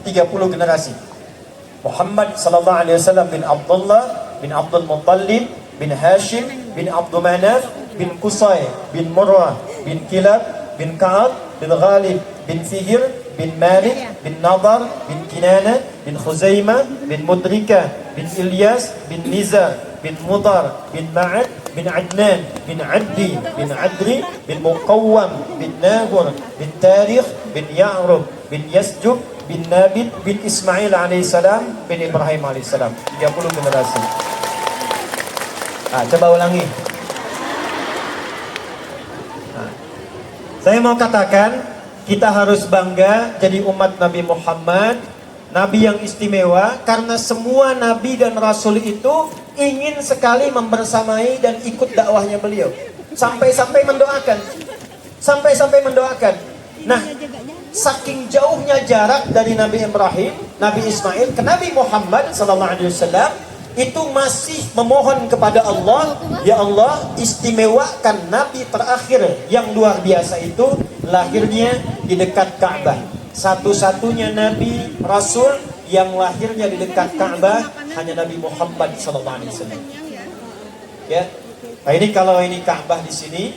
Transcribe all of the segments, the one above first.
30 generasi. Muhammad sallallahu alaihi wasallam bin Abdullah bin Abdul Muttalib bin Hashim bin Abdul Manaf bin Qusay bin Murrah bin Kilab bin Ka'ab bin Ghalib bin Fihr bin Malik bin Nadar bin Kinana bin Khuzaimah bin Mudrika bin Ilyas bin Nizar bin Mudar bin Ma'ad bin Adnan bin Addi bin Adri bin Muqawwam bin Nahur bin Tarikh bin Ya'rub bin Yasjub bin Nabit bin Ismail alaihissalam bin Ibrahim alaihissalam. 30 generasi. Coba ulangi. Saya mau katakan, kita harus bangga jadi umat Nabi Muhammad, Nabi yang istimewa, karena semua Nabi dan Rasul itu ingin sekali membersamai dan ikut dakwahnya beliau. Sampai-sampai mendoakan. Sampai-sampai mendoakan. Nah, saking jauhnya jarak dari Nabi Ibrahim, Nabi Ismail ke Nabi Muhammad SAW, itu masih memohon kepada Allah, ya Allah, istimewakan Nabi terakhir yang luar biasa itu lahirnya di dekat Ka'bah. Satu-satunya Nabi Rasul yang lahirnya di dekat Ka'bah hanya Nabi Muhammad SAW. Ya, nah ini kalau ini Ka'bah di sini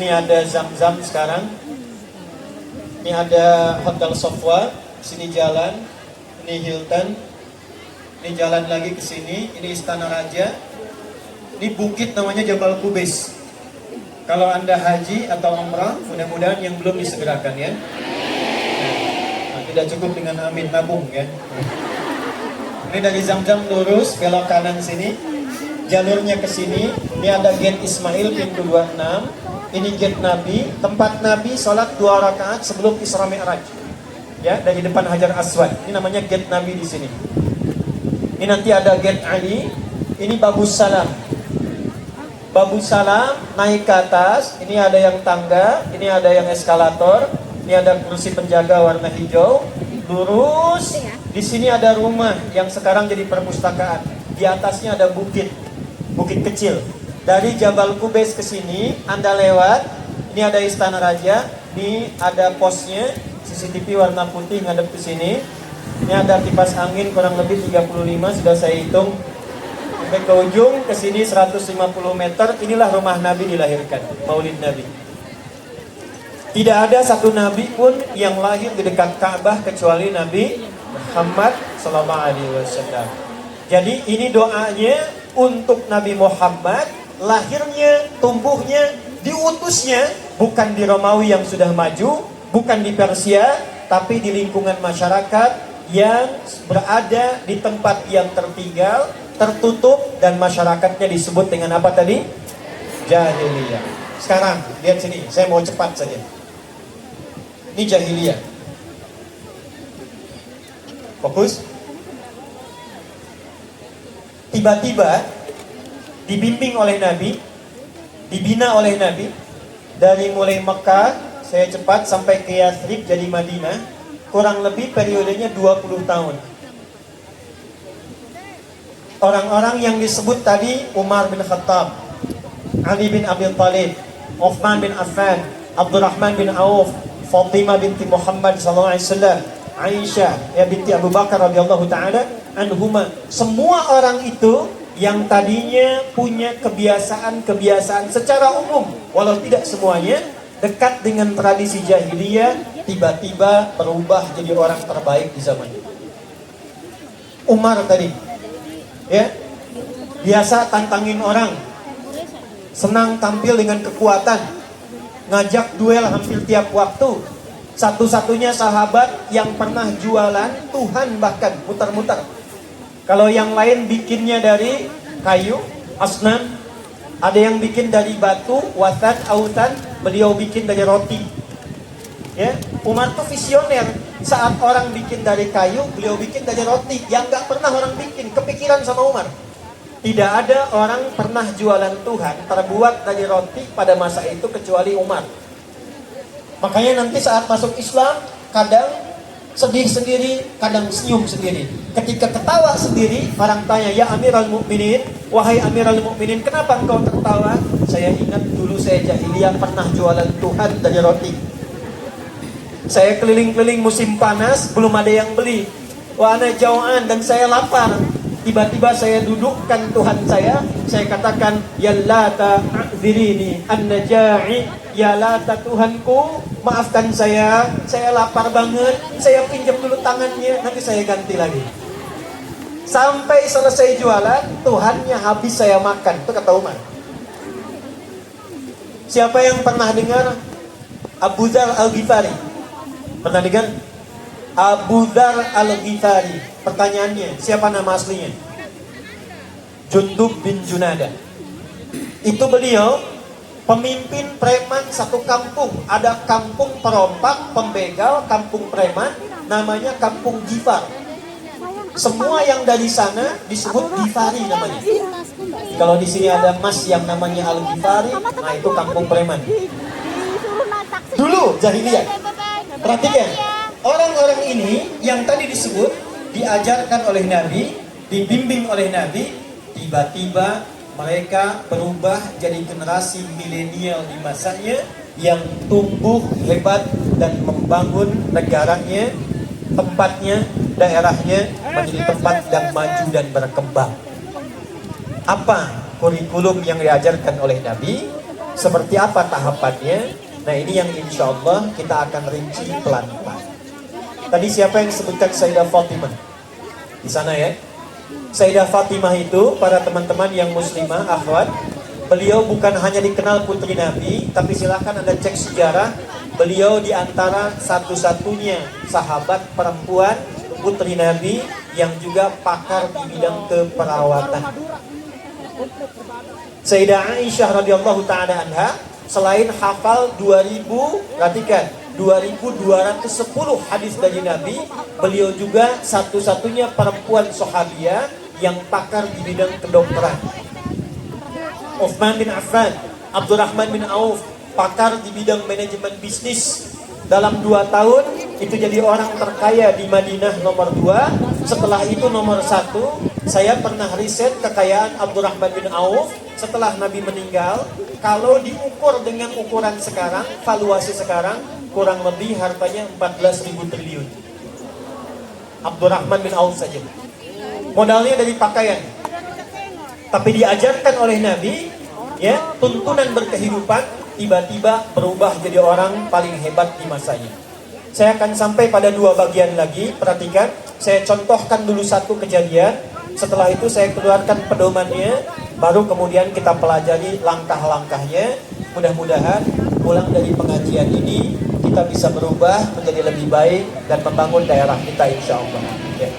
ada Zam-Zam sekarang. Ini ada Hotel Sofwa, sini jalan, ini Hilton, ini jalan lagi ke sini, ini Istana Raja, ini bukit namanya Jabal Qubais. Kalau Anda haji atau umrah, mudah-mudahan yang belum disegerakan ya. Nah, tidak cukup dengan amin, nabung ya. Ini dari Zam-Zam lurus, belok kanan sini, jalurnya ke sini. Ini ada gate Ismail pintu 26. Ini gate Nabi, tempat Nabi sholat 2 rakaat sebelum Isra Mi'raj. Ya, dari depan Hajar Aswad. Ini namanya gate Nabi di sini. Ini nanti ada gate Ali. Ini Babus Salam. Babus Salam naik ke atas. Ini ada yang tangga, ini ada yang eskalator, ini ada kursi penjaga warna hijau. Lurus. Di sini ada rumah yang sekarang jadi perpustakaan. Di atasnya ada bukit kecil. Dari Jabal Qubais ke sini, Anda lewat, ini ada Istana Raja, ini ada posnya, CCTV warna putih ngadep ke sini. Ini ada kipas angin kurang lebih 35, sudah saya hitung. Sampai ke ujung, ke sini 150 meter, inilah rumah Nabi dilahirkan, Maulid Nabi. Tidak ada satu Nabi pun yang lahir di dekat Ka'bah kecuali Nabi Muhammad SAW. Jadi ini doanya untuk Nabi Muhammad, lahirnya, tumbuhnya, diutusnya bukan di Romawi yang sudah maju, bukan di Persia, tapi di lingkungan masyarakat yang berada di tempat yang tertinggal, tertutup, dan masyarakatnya disebut dengan apa tadi? Jahiliyah. Sekarang, lihat sini, saya mau cepat saja. Ini jahiliyah. Fokus. Tiba-tiba dibimbing oleh Nabi, dibina oleh Nabi, dari mulai Mekah, saya cepat sampai ke Yathrib jadi Madinah, kurang lebih periodenya 20 tahun. Orang-orang yang disebut tadi, Umar bin Khattab, Ali bin Abi Thalib, Uthman bin Affan, Abdurrahman bin Auf, Fatimah binti Muhammad SAW, Aisyah ya binti Abu Bakar radhiyallahu taala anhuma, semua orang itu yang tadinya punya kebiasaan secara umum, walau tidak semuanya, dekat dengan tradisi jahiliyah, tiba-tiba berubah jadi orang terbaik di zaman itu. Umar tadi, ya, biasa tantangin orang, senang tampil dengan kekuatan, ngajak duel hampir tiap waktu. Satu-satunya sahabat yang pernah jualan Tuhan, bahkan muter-muter. Kalau yang lain bikinnya dari kayu, asnan, ada yang bikin dari batu, watan, autan, beliau bikin dari roti. Ya, Umar tuh visioner. Saat orang bikin dari kayu, beliau bikin dari roti. Yang gak pernah orang bikin, kepikiran sama Umar. Tidak ada orang pernah jualan Tuhan terbuat dari roti pada masa itu kecuali Umar. Makanya nanti saat masuk Islam, kadang sedih sendiri, kadang senyum sendiri. Ketika ketawa sendiri, orang tanya, ya Amirul Mukminin, wahai Amirul Mukminin, kenapa engkau tertawa? Saya ingat dulu saya jahiliyah pernah jualan Tuhan dari roti. Saya keliling-keliling musim panas, belum ada yang beli. Wah, ana jauhan dan saya lapar. Tiba-tiba saya dudukkan Tuhan saya katakan, ya Lata a'dzirini an-naja'i, ya Lata Tuhanku, maafkan saya lapar banget, saya pinjam dulu tangannya, nanti saya ganti lagi. Sampai selesai jualan, Tuhannya habis saya makan. Itu kata Umar. Siapa yang pernah dengar Abu Dzar Al-Ghifari? Pernah dengar? Abu Dzar Al-Ghifari. Pertanyaannya, siapa nama aslinya? Jundub bin Junada. Itu beliau pemimpin preman satu kampung. Ada kampung perompak, pembegal, kampung preman, namanya kampung Ghifar. Semua yang dari sana disebut Ghifari namanya. Kalau di sini ada mas yang namanya Al-Ghifari, nah itu kampung preman. Dulu jahiliyah. Perhatikan, orang-orang ini yang tadi disebut diajarkan oleh Nabi, dibimbing oleh Nabi, tiba-tiba mereka berubah jadi generasi milenial di masanya yang tumbuh hebat dan membangun negaranya, tempatnya, daerahnya menjadi tempat yang maju dan berkembang. Apa kurikulum yang diajarkan oleh Nabi? Seperti apa tahapannya? Nah, ini yang insya Allah kita akan rinci pelan-pelan. Tadi siapa yang sebutkan Sayyidah Fatimah? Di sana ya. Sayyidah Fatimah itu, para teman-teman yang muslimah, akhwat, beliau bukan hanya dikenal putri Nabi, tapi silahkan Anda cek sejarah, beliau diantara satu-satunya sahabat perempuan putri Nabi yang juga pakar di bidang keperawatan. Sayyidah Aisyah radhiyallahu ta'ala anha, selain hafal 2210 hadis dari Nabi, beliau juga satu-satunya perempuan sahabiah yang pakar di bidang kedokteran. Utsman bin Affan, Abdurrahman bin Auf, pakar di bidang manajemen bisnis. Dalam 2 tahun itu jadi orang terkaya di Madinah nomor 2. Setelah itu nomor 1. Saya pernah riset kekayaan Abdurrahman bin Auf setelah Nabi meninggal. Kalau diukur dengan ukuran sekarang, valuasi sekarang, kurang lebih hartanya 14.000 triliun. Abdurrahman bin Auf saja. Modalnya dari pakaian. Tapi diajarkan oleh Nabi, ya, tuntunan berkehidupan, tiba-tiba berubah jadi orang paling hebat di masanya. Saya akan sampai pada 2 bagian lagi. Perhatikan, saya contohkan dulu satu kejadian. Setelah itu saya keluarkan pedomannya, baru kemudian kita pelajari langkah-langkahnya. Mudah-mudahan pulang dari pengajian ini kita bisa berubah menjadi lebih baik dan membangun daerah kita, insya Allah. Ya.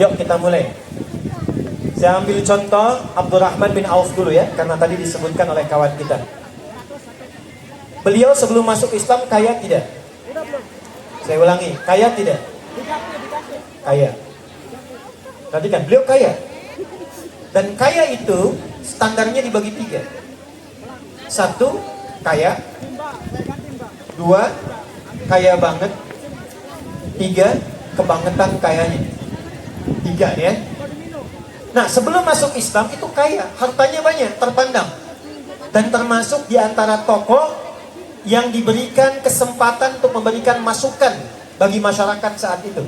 Yuk kita mulai. Saya ambil contoh Abdurrahman bin Auf dulu ya, karena tadi disebutkan oleh kawan kita. Beliau sebelum masuk Islam kaya tidak? Saya ulangi, kaya tidak? Kaya. Perhatikan, beliau kaya. Dan kaya itu standarnya dibagi 3. 1, kaya. 2, kaya banget. 3, kebangetan kayanya. 3 ya. Nah, sebelum masuk Islam itu kaya, hartanya banyak, terpandang. Dan termasuk di antara tokoh yang diberikan kesempatan untuk memberikan masukan bagi masyarakat saat itu.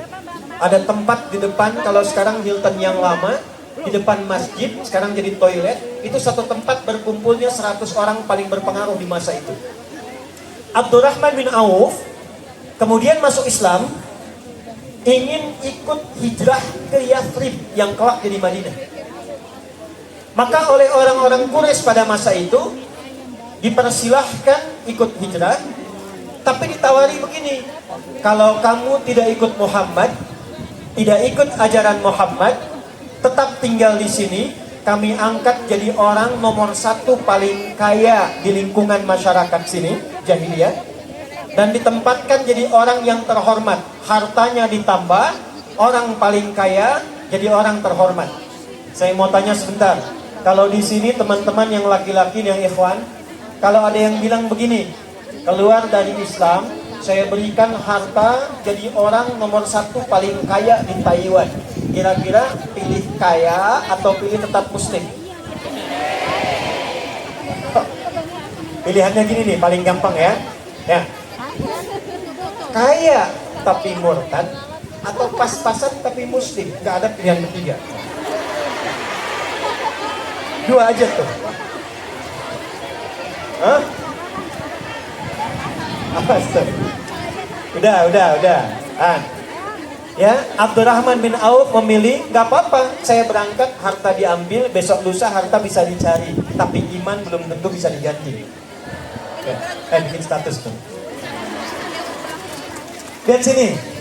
Ada tempat di depan, kalau sekarang Hilton yang lama, di depan masjid, sekarang jadi toilet. Itu satu tempat berkumpulnya 100 orang paling berpengaruh di masa itu. Abdurrahman bin Auf kemudian masuk Islam, ingin ikut hijrah ke Yathrib yang kelak jadi Madinah. Maka oleh orang-orang Quraisy pada masa itu dipersilahkan ikut hijrah, tapi ditawari begini, kalau kamu tidak ikut Muhammad, tidak ikut ajaran Muhammad, tetap tinggal di sini, kami angkat jadi orang nomor 1 paling kaya di lingkungan masyarakat sini, jahiliyah, dan ditempatkan jadi orang yang terhormat, hartanya ditambah, orang paling kaya jadi orang terhormat. Saya mau tanya sebentar, kalau di sini teman-teman yang laki-laki yang ikhwan, kalau ada yang bilang begini, keluar dari Islam, saya berikan harta jadi orang nomor 1 paling kaya di Taiwan. Kira-kira pilih kaya atau pilih tetap muslim? Pilihannya gini nih, paling gampang ya. Ya. kaya tapi murtad, atau pas-pasan tapi muslim. Nggak ada pilihan ketiga. Dua aja tuh. Hah? Apa tuh? Udah. Ya, Abdurrahman bin Auf memilih, nggak apa-apa, saya berangkat, harta diambil, besok lusa harta bisa dicari, tapi iman belum tentu bisa diganti. Ya, bikin status tuh. Lihat sini.